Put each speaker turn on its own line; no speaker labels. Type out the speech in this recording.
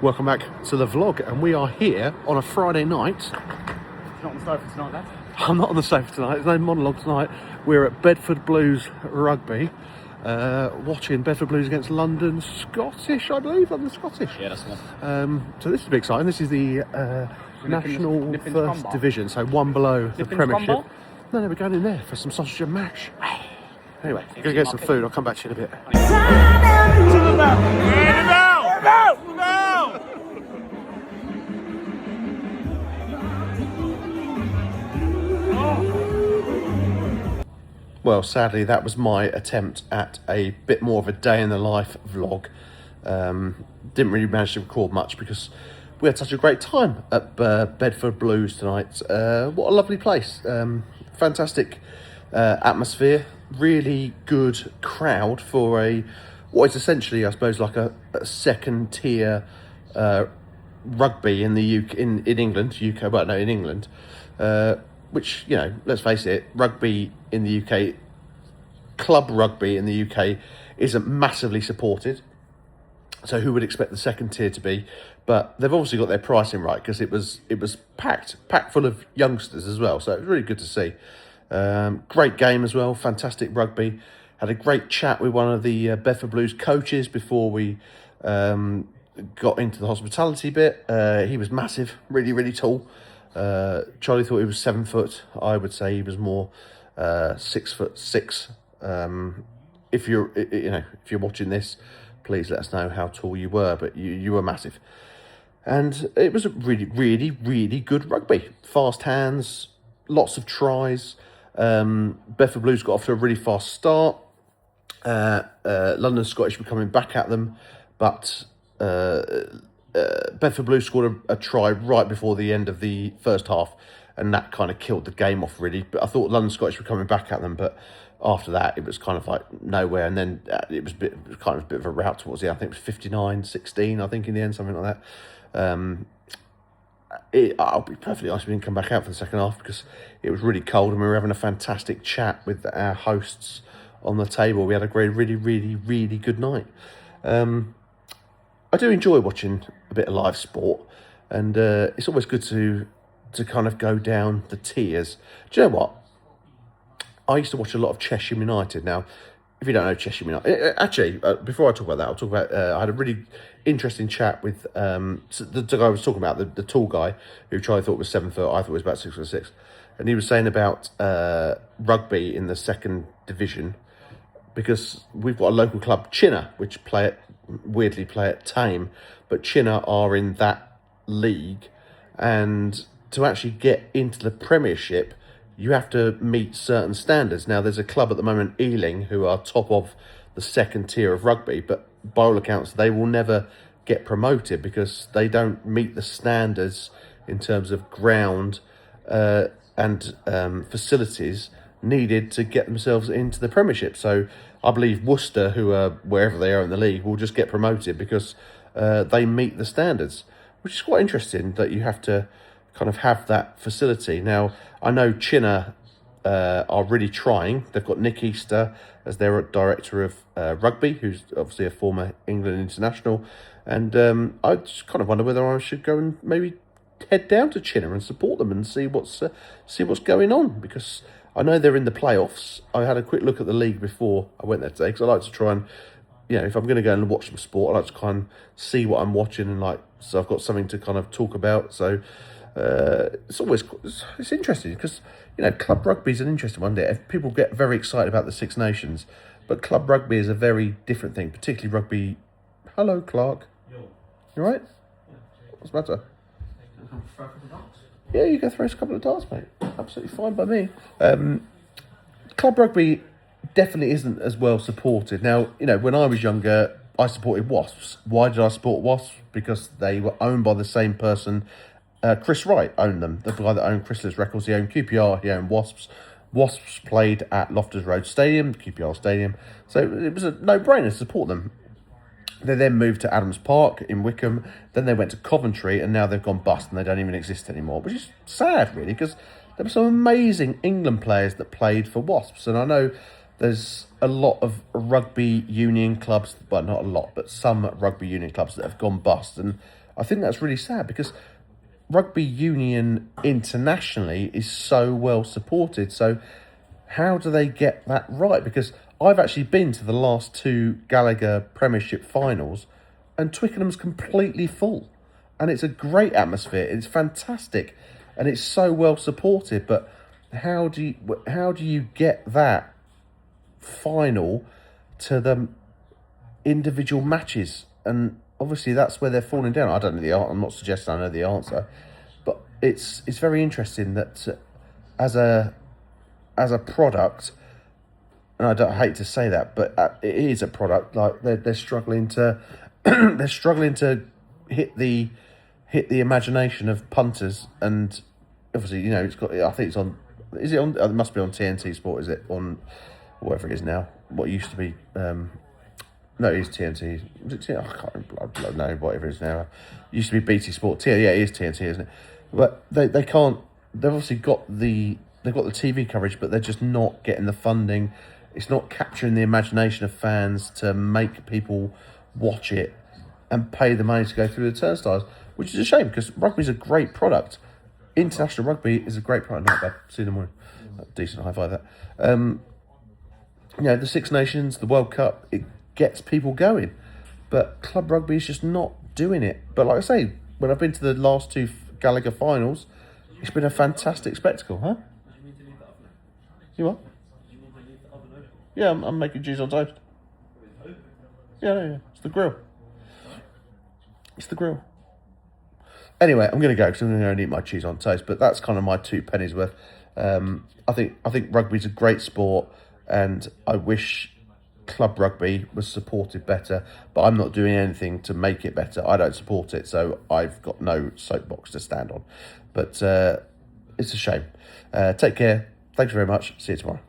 Welcome back to the vlog, and we are here on a Friday night.
Not on the sofa tonight, lad.
I'm not on the sofa tonight, there's no monologue tonight. We're at Bedford Blues Rugby, watching Bedford Blues against London Scottish, I believe. London Scottish.
Yeah, that's the one.
So this is a big exciting. This is the National First Division, so one below the Premiership. No, we're going in there for some sausage and mash. Anyway, I'm going to get some food. I'll come back to you in a bit. Well, sadly, that was my attempt at a bit more of a day in the life vlog. Didn't really manage to record much because we had such a great time at Bedford Blues tonight. What a lovely place. Fantastic atmosphere. Really good crowd for what is essentially, I suppose, like a second tier rugby in the UK, in England, UK, well, no, in England. Which, you know, let's face it, rugby in the UK, club rugby in the UK isn't massively supported. So who would expect the second tier to be? But they've obviously got their pricing right, because it was packed full of youngsters as well. So it was really good to see. Great game as well, fantastic rugby. Had a great chat with one of the Bedford Blues coaches before we got into the hospitality bit. He was massive, really, really tall. Charlie thought he was 7 foot. I would say he was more 6'6". If you're watching this, please let us know how tall you were, but you were massive. And it was a really, really, really good rugby. Fast hands, lots of tries. Bedford Blues got off to a really fast start. London Scottish were coming back at them, but Bedford Blues scored a try right before the end of the first half, and that kind of killed the game off, really. But I thought London Scottish were coming back at them, but after that it was kind of like nowhere, and then it was a bit of a rout towards the end. I think it was 59-16, I think, in the end, something like that. I'll be perfectly honest, we didn't come back out for the second half because it was really cold, and we were having a fantastic chat with our hosts on the table. We had a really, really, really good night. I do enjoy watching a bit of live sport, and it's always good to kind of go down the tiers. Do you know what? I used to watch a lot of Cheshire United. Now, if you don't know Cheshire United, actually, before I talk about that, I'll talk about. I had a really interesting chat with the guy I was talking about, the tall guy who Charlie thought was 7 foot. I thought was about 6'6", and he was saying about rugby in the second division, because we've got a local club, Chinner, which weirdly play at Tame, but Chinner are in that league, and to actually get into the Premiership, you have to meet certain standards. Now, there's a club at the moment, Ealing, who are top of the second tier of rugby, but by all accounts, they will never get promoted because they don't meet the standards in terms of ground and facilities needed to get themselves into the Premiership. So I believe Worcester, who are wherever they are in the league, will just get promoted because they meet the standards, which is quite interesting that you have to kind of have that facility. Now, I know Chinner are really trying. They've got Nick Easter as their director of rugby, who's obviously a former England international, and I just kind of wonder whether I should go and maybe head down to Chinner and support them and see what's going on, because I know they're in the playoffs. I had a quick look at the league before I went there today, because I like to try and, if I'm going to go and watch some sport, I like to kind of see what I'm watching, and so I've got something to kind of talk about. So it's interesting because, club rugby is an interesting one. People get very excited about the Six Nations, but club rugby is a very different thing, particularly rugby. Hello, Clark. You all right? What's the matter? Yeah, you can throw us a couple of darts, mate. Absolutely fine by me. Club rugby definitely isn't as well supported. Now, when I was younger, I supported Wasps. Why did I support Wasps? Because they were owned by the same person. Chris Wright owned them. The guy that owned Chrysler's Records, he owned QPR, he owned Wasps. Wasps played at Loftus Road Stadium, QPR Stadium. So it was a no-brainer to support them. They then moved to Adams Park in Wickham. Then they went to Coventry, and now they've gone bust and they don't even exist anymore, which is sad, really, because there were some amazing England players that played for Wasps. And I know there's a lot of rugby union clubs, well, not a lot, but some rugby union clubs that have gone bust. And I think that's really sad because rugby union internationally is so well supported. So how do they get that right? Because I've actually been to the last two Gallagher Premiership finals, and Twickenham's completely full, and it's a great atmosphere. It's fantastic, and it's so well supported. But how do you get that final to the individual matches? And obviously that's where they're falling down. I don't know the answer. I'm not suggesting I know the answer, but it's very interesting that as a product, and I hate to say that, but it is a product. Like they're struggling to they're struggling to hit the imagination of punters, and obviously it's got. I think it's on. Is it on? It must be on TNT Sport. Is it on whatever it is now? What used to be. No, it is TNT. Is it TNT? I can't know whatever it is now. It used to be BT Sport. Yeah, it is TNT, isn't it? But they can't. They've obviously got the TV coverage, but they're just not getting the funding. It's not capturing the imagination of fans to make people watch it and pay the money to go through the turnstiles, which is a shame because rugby is a great product. International rugby is a great product. Not bad. See you in the morning. Decent high five that. The Six Nations, the World Cup, it gets people going, but club rugby is just not doing it. But like I say, when I've been to the last two Gallagher finals, it's been a fantastic spectacle, huh? You what? Yeah, I'm making cheese on toast. Yeah, it's the grill. It's the grill. Anyway, I'm going to go because I'm going to go and eat my cheese on toast. But that's kind of my 2 pennies worth. I think rugby's a great sport, and I wish club rugby was supported better. But I'm not doing anything to make it better. I don't support it, so I've got no soapbox to stand on. But it's a shame. Take care. Thanks very much. See you tomorrow.